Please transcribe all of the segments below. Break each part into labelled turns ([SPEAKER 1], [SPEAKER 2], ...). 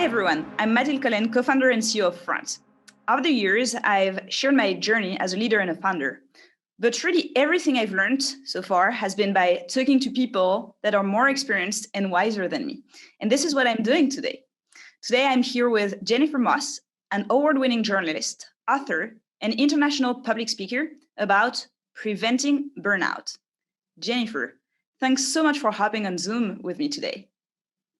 [SPEAKER 1] Hi everyone, I'm Mathilde, co-founder and CEO of Front. Over the years, I've shared my journey as a leader and a founder. But really, everything I've learned so far has been by talking to people that are more experienced and wiser than me. And this is what I'm doing today. Today, I'm here with Jennifer Moss, an award-winning journalist, author, and international public speaker about preventing burnout. Jennifer, thanks so much for hopping on Zoom with me today.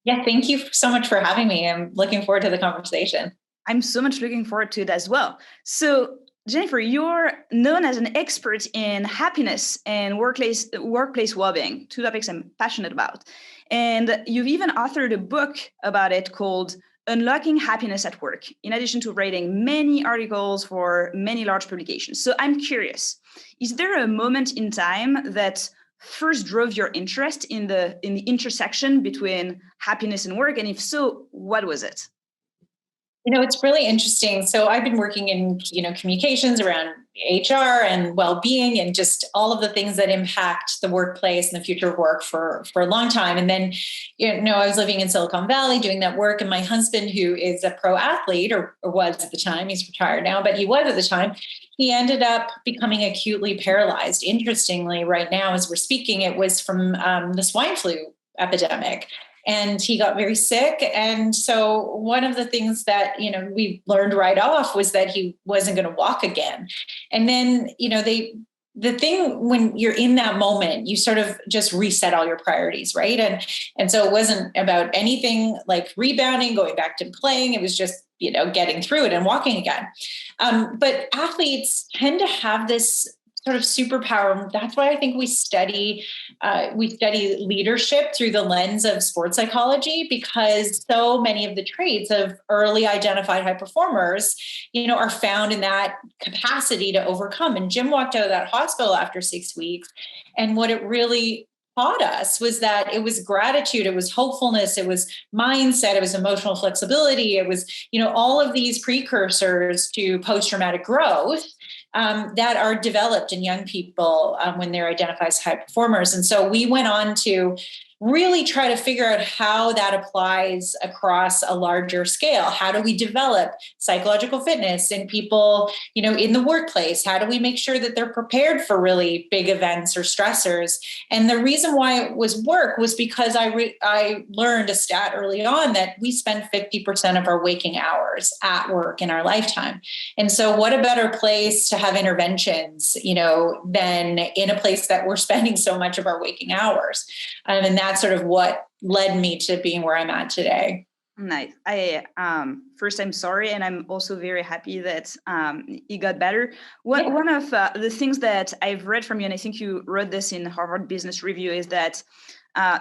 [SPEAKER 2] Yeah, thank you so much for having me. I'm looking forward to the conversation.
[SPEAKER 1] I'm so much looking forward to it as well. So, Jennifer, you're known as an expert in happiness and workplace well-being, two topics I'm passionate about. And you've even authored a book about it called Unlocking Happiness at Work, in addition to writing many articles for many large publications. So I'm curious, is there a moment in time that first drove your interest in the intersection between happiness and work? And if so, what was it?
[SPEAKER 2] It's really interesting. So I've been working in, communications around HR and well-being and just all of the things that impact the workplace and the future of work for a long time. And then, I was living in Silicon Valley doing that work. And my husband, who is a pro athlete or was at the time, he's retired now, but he was at the time, he ended up becoming acutely paralyzed. Interestingly, right now, as we're speaking, it was from the swine flu epidemic. And he got very sick. And so one of the things that, we learned right off was that he wasn't going to walk again. And then, the thing when you're in that moment, you sort of just reset all your priorities, right? And so it wasn't about anything like rebounding, going back to playing. It was just, getting through it and walking again. But athletes tend to have this sort of superpower. That's why I think we study leadership through the lens of sports psychology, because so many of the traits of early identified high performers, are found in that capacity to overcome. And Jim walked out of that hospital after 6 weeks. And what it really taught us was that it was gratitude, it was hopefulness, it was mindset, it was emotional flexibility, it was, all of these precursors to post-traumatic growth that are developed in young people when they're identified as high performers. And so we went on to really try to figure out how that applies across a larger scale. How do we develop psychological fitness in people, in the workplace? How do we make sure that they're prepared for really big events or stressors? And the reason why it was work was because I learned a stat early on that we spend 50% of our waking hours at work in our lifetime. And so what a better place to have interventions, than in a place that we're spending so much of our waking hours. And that's sort of what led me to being where I'm at today.
[SPEAKER 1] Nice. First, I'm sorry, and I'm also very happy that it got better. One of the things that I've read from you, and I think you wrote this in Harvard Business Review, is that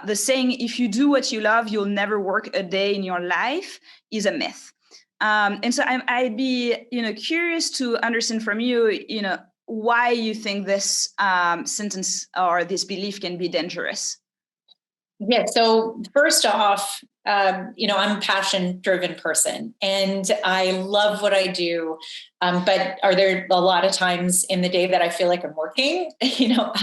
[SPEAKER 1] the saying, if you do what you love, you'll never work a day in your life, is a myth. And so I'd be, curious to understand from you, why you think this sentence or this belief can be dangerous.
[SPEAKER 2] Yeah. So first off, I'm a passion-driven person and I love what I do. But are there a lot of times in the day that I feel like I'm working?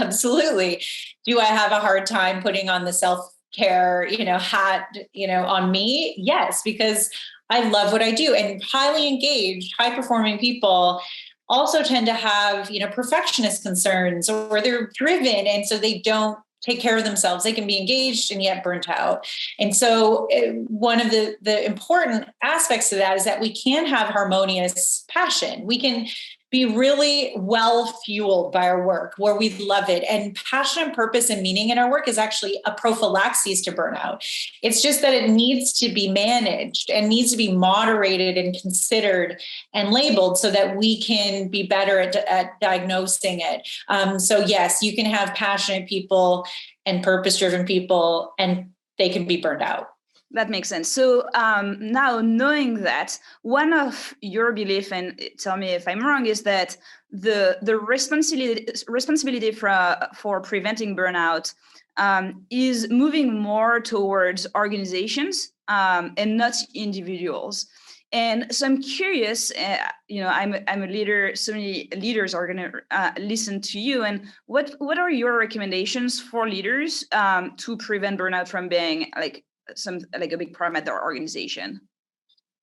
[SPEAKER 2] Absolutely. Do I have a hard time putting on the self-care, hat, on me? Yes, because I love what I do, and highly engaged, high-performing people also tend to have, perfectionist concerns, or they're driven. And so they don't take care of themselves. They can be engaged and yet burnt out. And so one of the important aspects of that is that we can have harmonious passion. We can be really well fueled by our work where we love it. And passion and purpose and meaning in our work is actually a prophylaxis to burnout. It's just that it needs to be managed and needs to be moderated and considered and labeled so that we can be better at diagnosing it. So yes, you can have passionate people and purpose-driven people, and they can be burned out.
[SPEAKER 1] That makes sense. So now knowing that, one of your belief, and tell me if I'm wrong, is that the responsibility for preventing burnout is moving more towards organizations and not individuals. And so I'm curious, I'm a leader, so many leaders are going to listen to you. And what are your recommendations for leaders to prevent burnout from being like a big problem at their organization?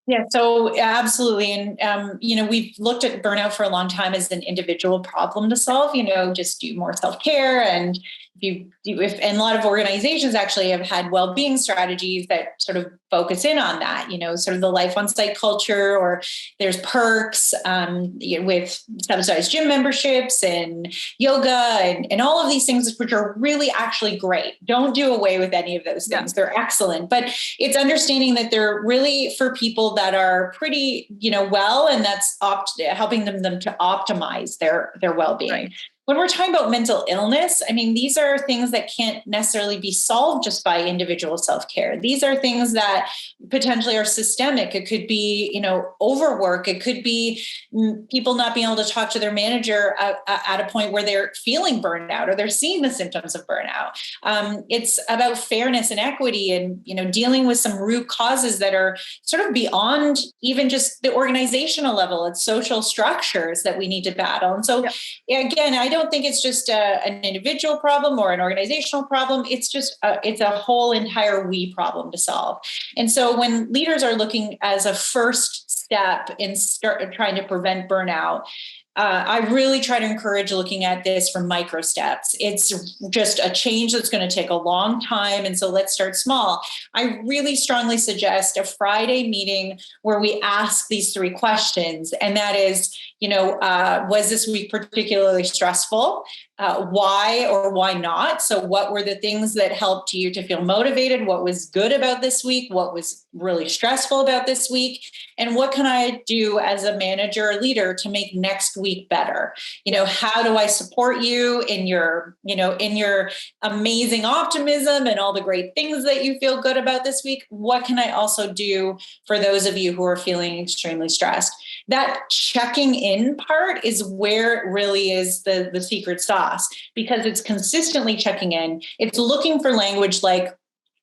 [SPEAKER 2] Yeah, so absolutely. And, we've looked at burnout for a long time as an individual problem to solve, just do more self-care. And and a lot of organizations actually have had well-being strategies that sort of focus in on that, sort of the life on site culture, or there's perks with subsidized gym memberships and yoga and all of these things, which are really actually great. Don't do away with any of those things. They're excellent, but it's understanding that they're really for people that are pretty, well, and that's helping them to optimize their well-being. Right. When we're talking about mental illness, I mean, these are things that can't necessarily be solved just by individual self-care. These are things that potentially are systemic. It could be, overwork. It could be people not being able to talk to their manager at a point where they're feeling burned out or they're seeing the symptoms of burnout. It's about fairness and equity and, dealing with some root causes that are sort of beyond even just the organizational level. It's social structures that we need to battle. And so, again, I don't think it's just an individual problem or an organizational problem. It's just it's a whole entire we problem to solve. And so when leaders are looking as a first step in trying to prevent burnout, I really try to encourage looking at this from micro steps. It's just a change that's going to take a long time. And so let's start small. I really strongly suggest a Friday meeting where we ask these 3 questions. And that is, was this week particularly stressful? Why or why not? So what were the things that helped you to feel motivated? What was good about this week? What was really stressful about this week? And what can I do as a manager or leader to make next week better? How do I support you in your amazing optimism and all the great things that you feel good about this week? What can I also do for those of you who are feeling extremely stressed? That checking in part is where it really is the secret sauce, because it's consistently checking in. It's looking for language like,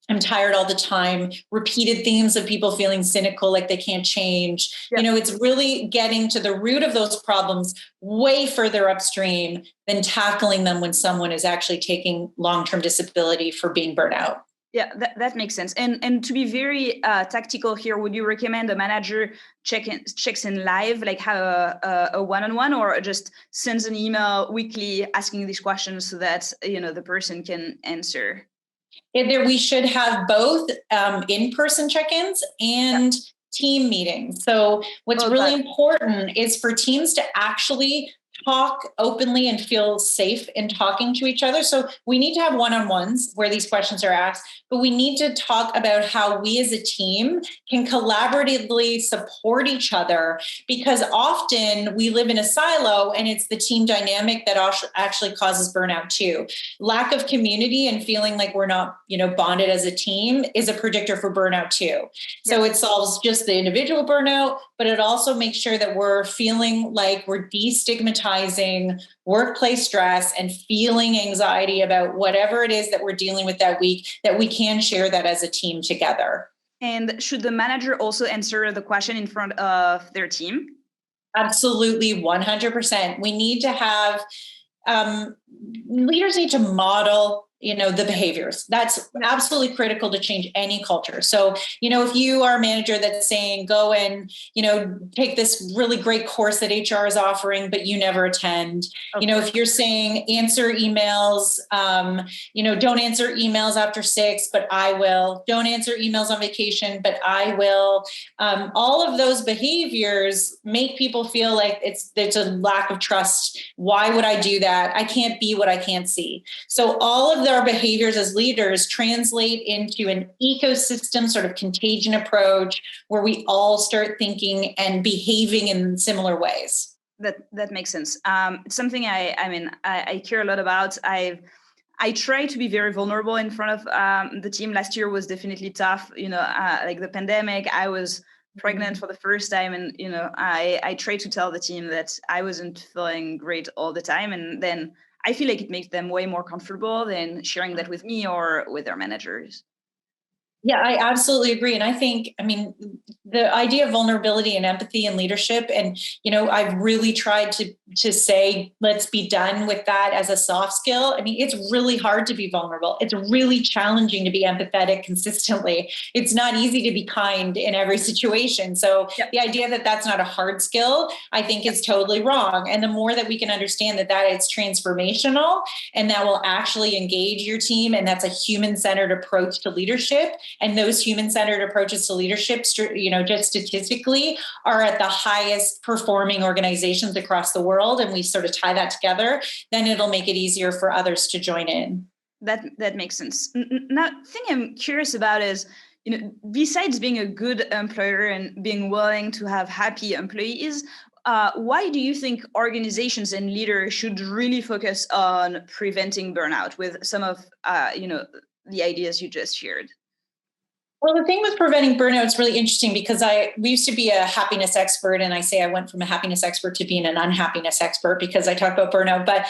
[SPEAKER 2] I'm tired all the time, repeated themes of people feeling cynical, like they can't change. Yep. It's really getting to the root of those problems way further upstream than tackling them when someone is actually taking long-term disability for being burnt out.
[SPEAKER 1] Yeah, that makes sense. And to be very tactical here, would you recommend a manager checks in live, like have a one-on-one, or just sends an email weekly asking these questions so that the person can answer?
[SPEAKER 2] We should have both in-person check-ins and team meetings. So what's really important is for teams to actually talk openly and feel safe in talking to each other. So we need to have one-on-ones where these questions are asked, but we need to talk about how we as a team can collaboratively support each other, because often we live in a silo and it's the team dynamic that actually causes burnout too. Lack of community and feeling like we're not, bonded as a team is a predictor for burnout too. So it solves just the individual burnout, but it also makes sure that we're feeling like we're destigmatizing workplace stress and feeling anxiety about whatever it is that we're dealing with that week, that we can share that as a team together.
[SPEAKER 1] And should the manager also answer the question in front of their team?
[SPEAKER 2] Absolutely, 100%. We need to have, leaders need to model the behaviors. That's absolutely critical to change any culture. So, if you are a manager that's saying, go and, take this really great course that HR is offering, but you never attend, if you're saying answer emails, don't answer emails after 6, but I will, don't answer emails on vacation, but I will, all of those behaviors make people feel like there's a lack of trust. Why would I do that? I can't be what I can't see. So all of our behaviors as leaders translate into an ecosystem sort of contagion approach where we all start thinking and behaving in similar ways.
[SPEAKER 1] That makes sense. It's something I care a lot about. I try to be very vulnerable in front of the team. Last year was definitely tough. Like the pandemic, I was pregnant for the first time, and I tried to tell the team that I wasn't feeling great all the time, and then I feel like it makes them way more comfortable than sharing that with me or with their managers.
[SPEAKER 2] Yeah, I absolutely agree. And I think, I mean, the idea of vulnerability and empathy and leadership, and, I've really tried to say, let's be done with that as a soft skill. I mean, it's really hard to be vulnerable. It's really challenging to be empathetic consistently. It's not easy to be kind in every situation. So
[SPEAKER 1] Yep.
[SPEAKER 2] the idea that that's not a hard skill, I think is totally wrong. And the more that we can understand that it's transformational and that will actually engage your team, and that's a human-centered approach to leadership, and those human-centered approaches to leadership, just statistically, are at the highest performing organizations across the world, and we sort of tie that together, then it'll make it easier for others to join in.
[SPEAKER 1] That makes sense. Now, the thing I'm curious about is, besides being a good employer and being willing to have happy employees, why do you think organizations and leaders should really focus on preventing burnout with some of, the ideas you just shared?
[SPEAKER 2] Well, the thing with preventing burnout is really interesting because we used to be a happiness expert, and I say I went from a happiness expert to being an unhappiness expert because I talk about burnout. But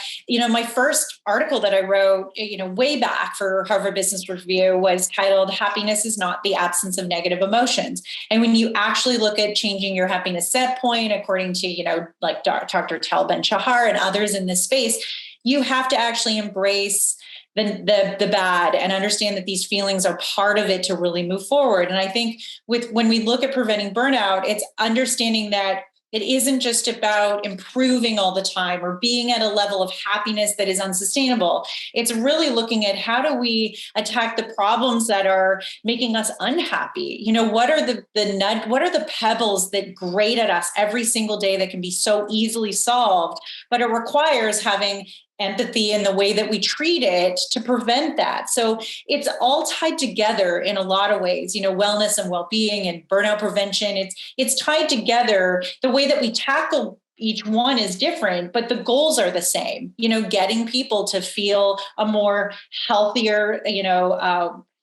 [SPEAKER 2] my first article that I wrote, way back for Harvard Business Review was titled "Happiness is not the absence of negative emotions." And when you actually look at changing your happiness set point, according to like Dr. Tal Ben-Shahar and others in this space, you have to actually embrace the bad and understand that these feelings are part of it to really move forward. And I think when we look at preventing burnout, it's understanding that it isn't just about improving all the time or being at a level of happiness that is unsustainable. It's really looking at how do we attack the problems that are making us unhappy? What are what are the pebbles that grate at us every single day that can be so easily solved? But it requires having empathy in the way that we treat it to prevent that. So it's all tied together in a lot of ways, wellness and well-being and burnout prevention. It's tied together. The way that we tackle each one is different, but the goals are the same, getting people to feel a more healthier,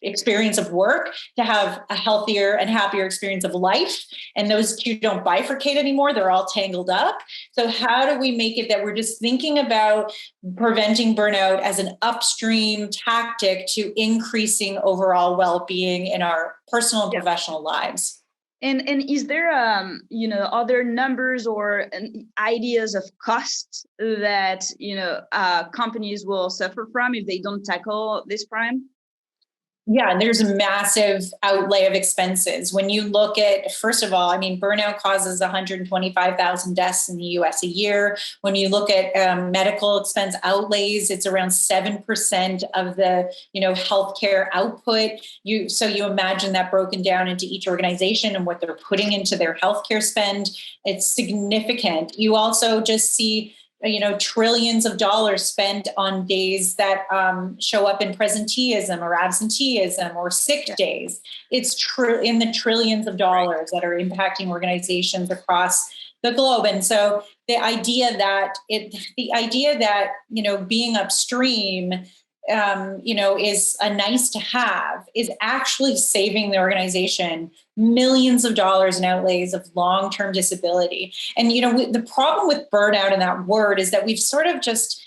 [SPEAKER 2] experience of work, to have a healthier and happier experience of life. And those two don't bifurcate anymore. They're all tangled up. So how do we make it that we're just thinking about preventing burnout as an upstream tactic to increasing overall well-being in our personal and professional lives?
[SPEAKER 1] And is there other numbers or ideas of costs that companies will suffer from if they don't tackle this crime?
[SPEAKER 2] Yeah, there's a massive outlay of expenses. When you look at, first of all, I mean, burnout causes 125,000 deaths in the US a year. When you look at medical expense outlays, it's around 7% of the, healthcare output. So you imagine that broken down into each organization and what they're putting into their healthcare spend. It's significant. You also just see trillions of dollars spent on days that show up in presenteeism or absenteeism or sick days. It's in the trillions of dollars that are impacting organizations across the globe. And so the idea that being upstream is a nice to have is actually saving the organization millions of dollars in outlays of long-term disability. And, the problem with burnout in that word is that we've sort of just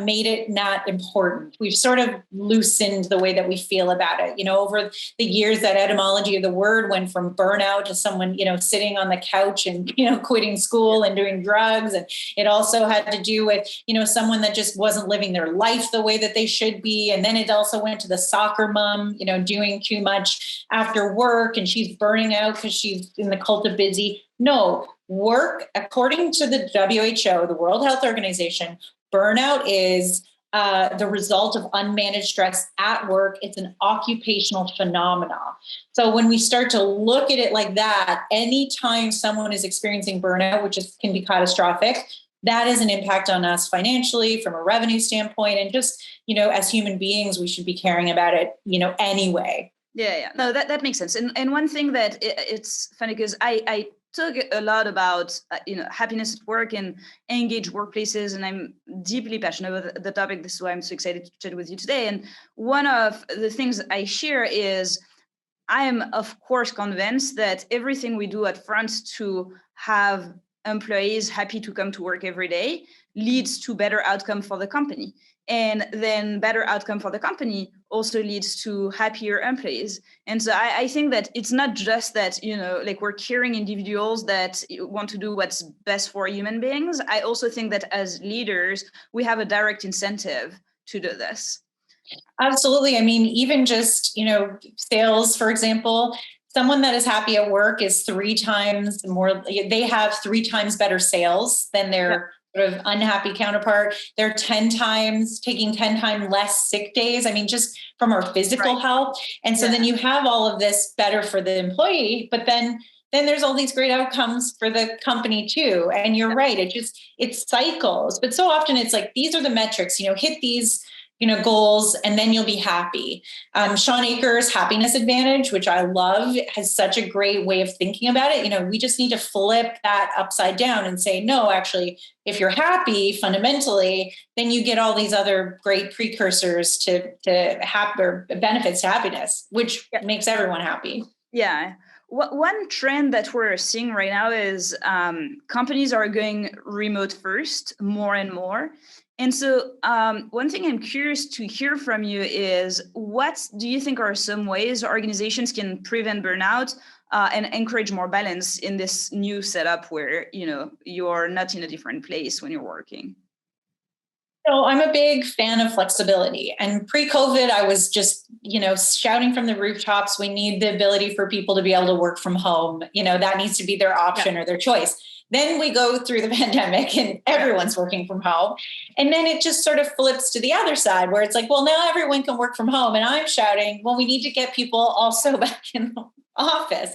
[SPEAKER 2] made it not important. We've sort of loosened the way that we feel about it. Over the years, that etymology of the word went from burnout to someone, sitting on the couch and, quitting school and doing drugs. And it also had to do with, someone that just wasn't living their life the way that they should be. And then it also went to the soccer mom, doing too much after work, and she's burning out because she's in the cult of busy. No, work, according to the WHO, the World Health Organization, burnout is the result of unmanaged stress at work. It's an occupational phenomenon. So when we start to look at it like that, anytime someone is experiencing burnout, which can be catastrophic, that is an impact on us financially, from a revenue standpoint, and just, as human beings, we should be caring about it, anyway.
[SPEAKER 1] Yeah. No, that makes sense. And one thing that it's funny because I talk a lot about happiness at work and engaged workplaces, and I'm deeply passionate about the topic. This is why I'm so excited to chat with you today. And one of the things I share is I am, of course, convinced that everything we do at front to have employees happy to come to work every day leads to better outcome for the company. and then better outcome for the company also leads to happier employees. And so I think that it's not just that, like we're caring individuals that want to do what's best for human beings. I also think that as leaders, we have a direct incentive to do this.
[SPEAKER 2] Absolutely. I mean, even just, sales, for example, someone that is happy at work is 3 times more, they have 3 times better sales than their sort of unhappy counterpart. They're taking 10 times less sick days. I mean, just from our physical health. And so then you have all of this better for the employee, but then there's all these great outcomes for the company too. And you're right. It cycles, but so often it's like, these are the metrics, hit these goals, and then you'll be happy. Sean Akers' happiness advantage, which I love, has such a great way of thinking about it. We just need to flip that upside down and say, no, actually, if you're happy fundamentally, then you get all these other great precursors to or benefits to happiness, which makes everyone happy.
[SPEAKER 1] Yeah. One trend that we're seeing right now is companies are going remote first more and more. And so one thing I'm curious to hear from you is, what do you think are some ways organizations can prevent burnout and encourage more balance in this new setup where, you're not in a different place when you're working?
[SPEAKER 2] So I'm a big fan of flexibility. And pre-COVID, I was just, shouting from the rooftops, we need the ability for people to be able to work from home. That needs to be their option or their choice. Then we go through the pandemic and everyone's working from home. And then it just sort of flips to the other side where it's like, well, now everyone can work from home. And I'm shouting, well, we need to get people also back in the office.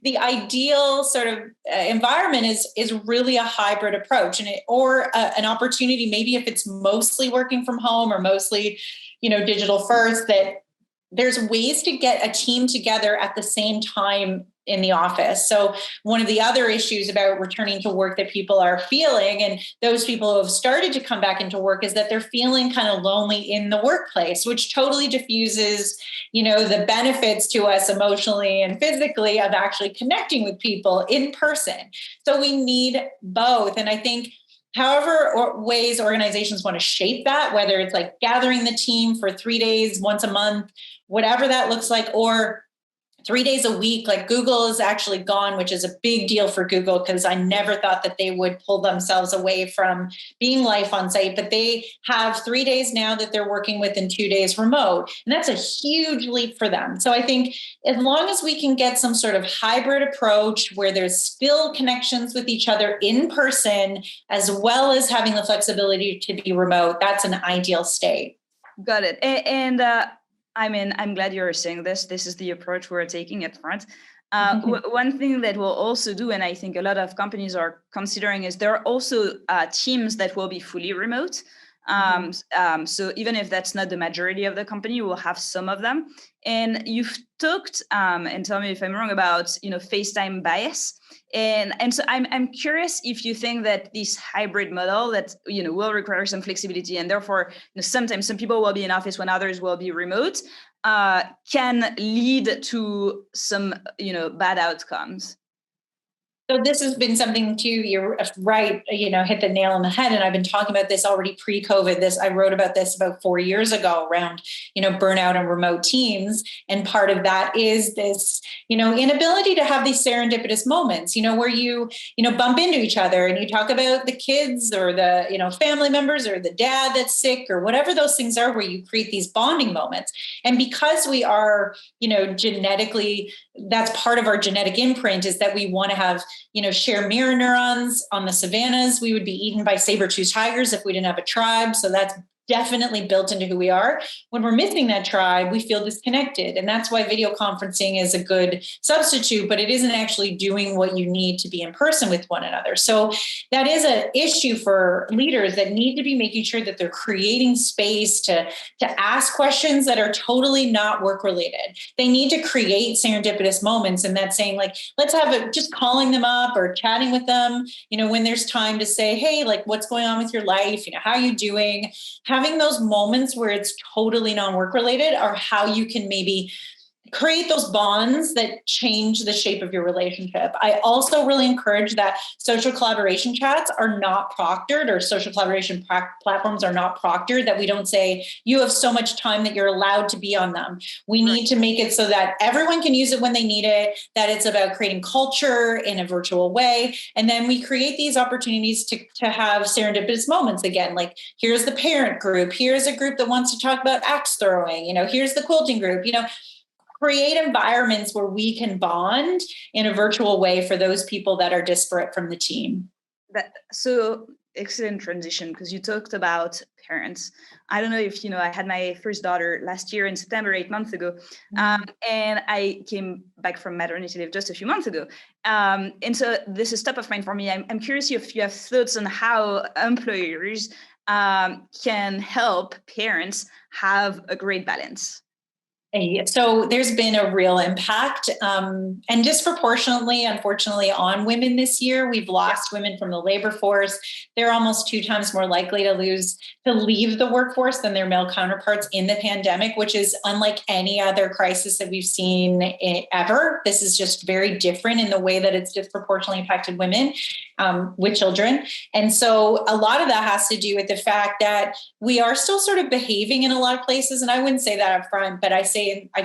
[SPEAKER 2] The ideal sort of environment is really a hybrid approach, or an opportunity, maybe if it's mostly working from home or mostly, digital first, that there's ways to get a team together at the same time in the office. So one of the other issues about returning to work that people are feeling, and those people who have started to come back into work, is that they're feeling kind of lonely in the workplace, which totally diffuses, the benefits to us emotionally and physically of actually connecting with people in person. So we need both. And I think however ways organizations want to shape that, whether it's like gathering the team for 3 days, once a month, whatever that looks like, or 3 days a week, like Google is actually gone, which is a big deal for Google, because I never thought that they would pull themselves away from being life on site, but they have 3 days now that they're working with and 2 days remote. And that's a huge leap for them. So I think as long as we can get some sort of hybrid approach where there's still connections with each other in person, as well as having the flexibility to be remote, that's an ideal state.
[SPEAKER 1] Got it. I'm glad you're saying this. This is the approach we're taking at Front. One thing that we'll also do, and I think a lot of companies are considering, is there are also teams that will be fully remote. So even if that's not the majority of the company, we'll have some of them. And you've talked, and tell me if I'm wrong, about FaceTime bias. And so I'm curious if you think that this hybrid model that will require some flexibility, and therefore sometimes some people will be in office when others will be remote, can lead to some bad outcomes.
[SPEAKER 2] So this has been something too, you're right, hit the nail on the head. And I've been talking about this already pre-COVID. I wrote about this about 4 years ago around, burnout and remote teams. And part of that is this, inability to have these serendipitous moments, where you bump into each other and you talk about the kids or the, family members or the dad that's sick or whatever those things are, where you create these bonding moments. And because we are, genetically, that's part of our genetic imprint, is that we want to have, share mirror neurons. On the savannas, we would be eaten by saber-toothed tigers if we didn't have a tribe. So that's definitely built into who we are. When we're missing that tribe, we feel disconnected. And that's why video conferencing is a good substitute, but it isn't actually doing what you need to be in person with one another. So that is an issue for leaders that need to be making sure that they're creating space to ask questions that are totally not work related. They need to create serendipitous moments. And that's saying, like, let's have just calling them up or chatting with them, when there's time to say, hey, like, what's going on with your life? How are you doing? Having those moments where it's totally non-work related are how you can maybe create those bonds that change the shape of your relationship. I also really encourage that social collaboration chats are not proctored, or social collaboration platforms are not proctored, that we don't say, you have so much time that you're allowed to be on them. We need to make it so that everyone can use it when they need it, that it's about creating culture in a virtual way. And then we create these opportunities to have serendipitous moments again, like here's the parent group, here's a group that wants to talk about axe throwing, here's the quilting group, create environments where we can bond in a virtual way for those people that are disparate from the team.
[SPEAKER 1] So excellent transition, because you talked about parents. I don't know if I had my first daughter last year in September, 8 months ago, and I came back from maternity leave just a few months ago. And so this is top of mind for me. I'm curious if you have thoughts on how employers can help parents have a great balance.
[SPEAKER 2] So there's been a real impact and disproportionately, unfortunately, on women this year. We've lost women from the labor force. They're almost 2 times more likely to leave the workforce than their male counterparts in the pandemic, which is unlike any other crisis that we've seen ever. This is just very different in the way that it's disproportionately impacted women with children. And so a lot of that has to do with the fact that we are still sort of behaving in a lot of places. And I wouldn't say that up front, but I've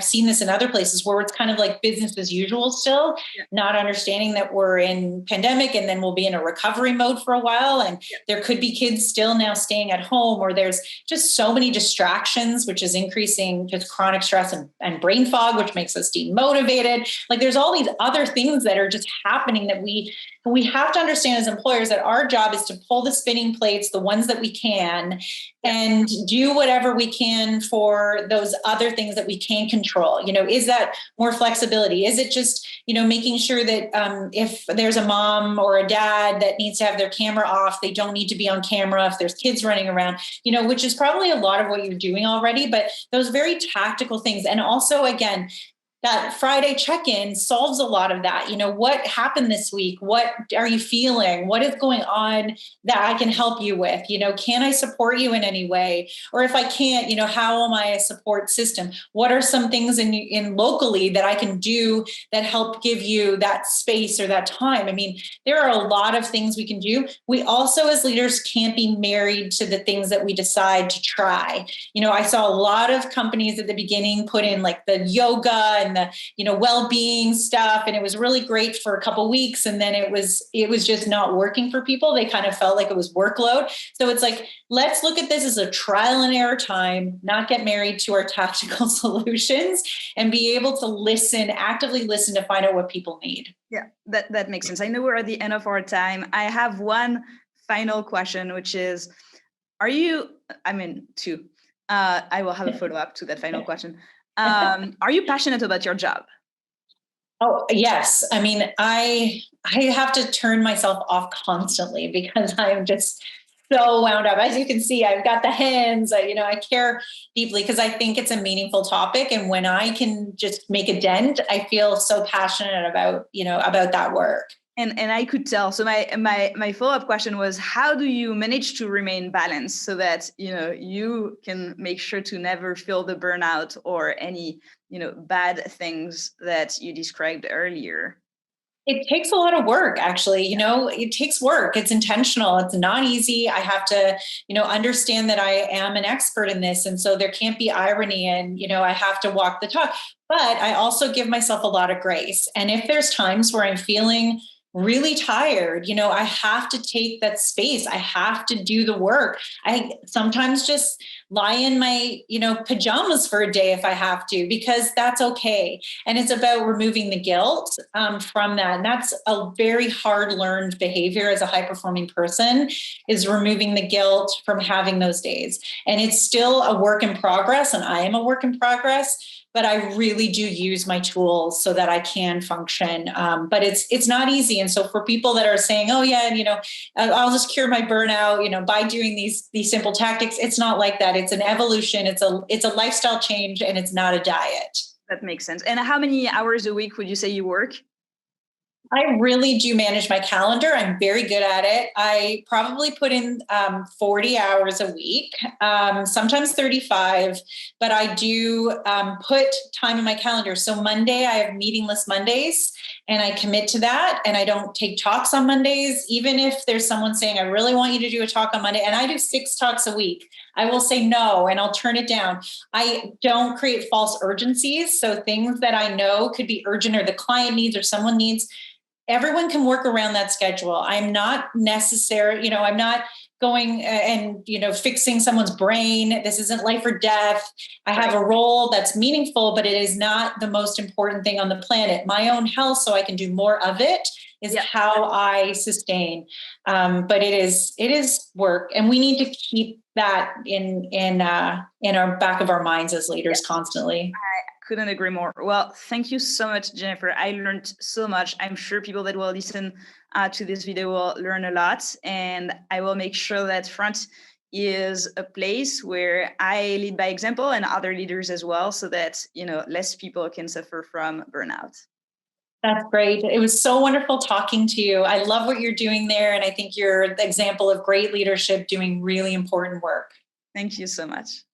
[SPEAKER 2] seen this in other places where it's kind of like business as usual still, not understanding that we're in pandemic and then we'll be in a recovery mode for a while. And there could be kids still now staying at home, or there's just so many distractions, which is increasing just chronic stress and brain fog, which makes us demotivated. Like there's all these other things that are just happening that we have to understand as employers that our job is to pull the spinning plates, the ones that we can, and do whatever we can for those other things that we can control. Is that more flexibility? Is it just, making sure that if there's a mom or a dad that needs to have their camera off, they don't need to be on camera if there's kids running around, which is probably a lot of what you're doing already, but those very tactical things. And also, again, that Friday check-in solves a lot of that. What happened this week? What are you feeling? What is going on that I can help you with? Can I support you in any way? Or if I can't, how am I a support system? What are some things in locally that I can do that help give you that space or that time? I mean, there are a lot of things we can do. We also, as leaders, can't be married to the things that we decide to try. I saw a lot of companies at the beginning put in like the yoga and the well-being stuff, and it was really great for a couple of weeks, and then it was just not working for people. They kind of felt like it was workload. So it's like, let's look at this as a trial and error time, not get married to our tactical solutions, and be able to actively listen to find out what people need.
[SPEAKER 1] Yeah, that makes sense. I know we're at the end of our time. I have one final question, which is, two. I will have a follow-up to that final question. Are you passionate about your job?
[SPEAKER 2] Oh, yes. I mean, I have to turn myself off constantly because I'm just so wound up. As you can see, I've got the hands, I care deeply because I think it's a meaningful topic. And when I can just make a dent, I feel so passionate about that work.
[SPEAKER 1] And I could tell. So my follow-up question was, how do you manage to remain balanced so that, you can make sure to never feel the burnout or any, bad things that you described earlier?
[SPEAKER 2] It takes a lot of work, actually. It takes work. It's intentional. It's not easy. I have to, understand that I am an expert in this. And so there can't be irony, and, I have to walk the talk, but I also give myself a lot of grace. And if there's times where I'm feeling really tired, I have to take that space. I have to do the work. I sometimes just lie in my, pajamas for a day if I have to, because that's okay. And it's about removing the guilt from that. And that's a very hard learned behavior as a high performing person, is removing the guilt from having those days. And it's still a work in progress, and I am a work in progress, but I really do use my tools so that I can function. But it's not easy. And so for people that are saying, oh yeah, I'll just cure my burnout, by doing these simple tactics, it's not like that. It's an evolution. It's a lifestyle change, and it's not a diet.
[SPEAKER 1] That makes sense. And how many hours a week would you say you work?
[SPEAKER 2] I really do manage my calendar. I'm very good at it. I probably put in 40 hours a week, sometimes 35, but I do put time in my calendar. So Monday, I have meetingless Mondays, and I commit to that. And I don't take talks on Mondays, even if there's someone saying, I really want you to do a talk on Monday. And I do 6 talks a week. I will say no, and I'll turn it down. I don't create false urgencies. So things that I know could be urgent or the client needs or someone needs, everyone can work around that schedule. I'm not necessary, I'm not going and, fixing someone's brain. This isn't life or death. I have a role that's meaningful, but it is not the most important thing on the planet. My own health, so I can do more of it, is how I sustain. But it is work, and we need to keep that in our back of our minds as leaders constantly.
[SPEAKER 1] Couldn't agree more. Well, thank you so much, Jennifer. I learned so much. I'm sure people that will listen to this video will learn a lot. And I will make sure that Front is a place where I lead by example and other leaders as well, so that, less people can suffer from burnout.
[SPEAKER 2] That's great. It was so wonderful talking to you. I love what you're doing there. And I think you're the example of great leadership doing really important work.
[SPEAKER 1] Thank you so much.